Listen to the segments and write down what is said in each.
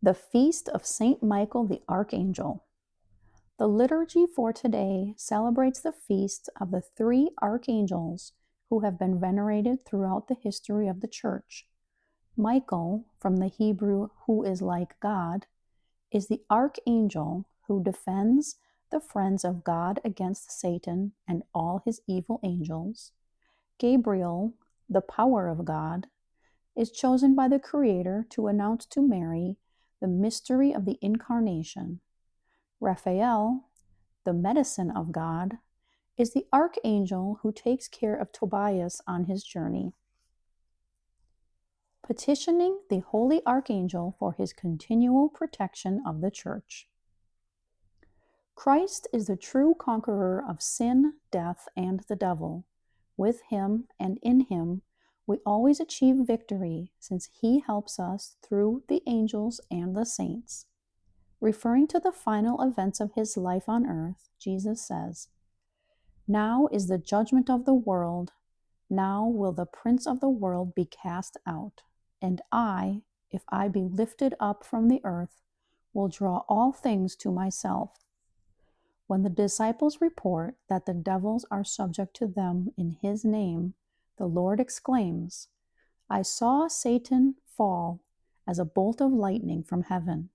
The Feast of Saint Michael the Archangel. The liturgy for today celebrates the feasts of the three archangels who have been venerated throughout the history of the Church. Michael, from the Hebrew "who is like God," is the archangel who defends the friends of God against Satan and all his evil angels. Gabriel, the power of God, is chosen by the Creator to announce to Mary the mystery of the Incarnation. Raphael, the medicine of God, is the archangel who takes care of Tobias on his journey. Petitioning the Holy Archangel for his continual protection of the Church. Christ is the true conqueror of sin, death, and the devil. With him and in him, we always achieve victory, since he helps us through the angels and the saints. Referring to the final events of his life on earth, Jesus says, "Now is the judgment of the world. Now will the prince of the world be cast out. And I, if I be lifted up from the earth, will draw all things to myself." When the disciples report that the devils are subject to them in his name, the Lord exclaims, "I saw Satan fall as a bolt of lightning from heaven."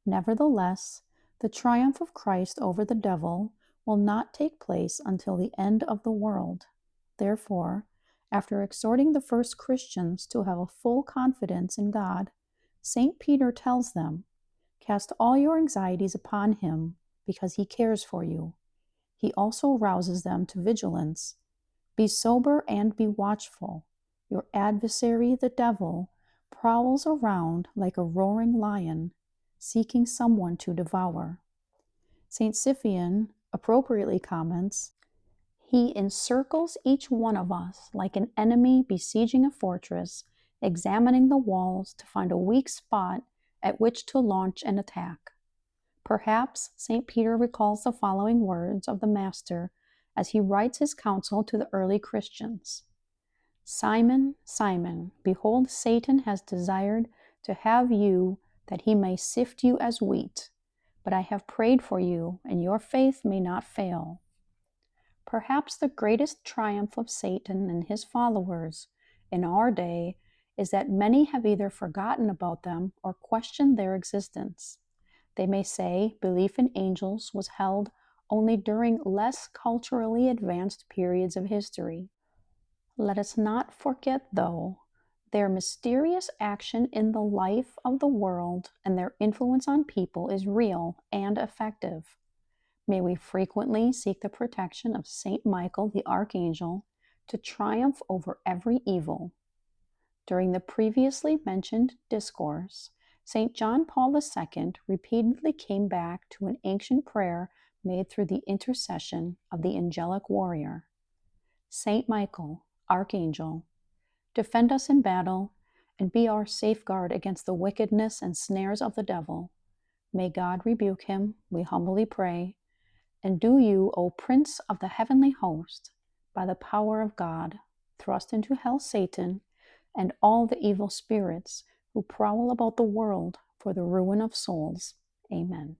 Nevertheless, the triumph of Christ over the devil will not take place until the end of the world. Therefore, after exhorting the first Christians to have a full confidence in God, St. Peter tells them, "Cast all your anxieties upon him, because he cares for you." He also rouses them to vigilance. "Be sober and be watchful. Your adversary, the devil, prowls around like a roaring lion, seeking someone to devour." St. Cyprian appropriately comments, "He encircles each one of us like an enemy besieging a fortress, examining the walls to find a weak spot at which to launch an attack." Perhaps St. Peter recalls the following words of the Master as he writes his counsel to the early Christians. "Simon, Simon, behold, Satan has desired to have you, that he may sift you as wheat. But I have prayed for you, and your faith may not fail." Perhaps the greatest triumph of Satan and his followers in our day is that many have either forgotten about them or questioned their existence. They may say belief in angels was held only during less culturally advanced periods of history. Let us not forget, though, their mysterious action in the life of the world and their influence on people is real and effective. May we frequently seek the protection of Saint Michael the Archangel to triumph over every evil. During the previously mentioned discourse, St. John Paul II repeatedly came back to an ancient prayer made through the intercession of the angelic warrior. Saint Michael, Archangel, defend us in battle and be our safeguard against the wickedness and snares of the devil. May God rebuke him, we humbly pray. And do you, O Prince of the heavenly host, by the power of God, thrust into hell Satan and all the evil spirits who prowl about the world for the ruin of souls. Amen.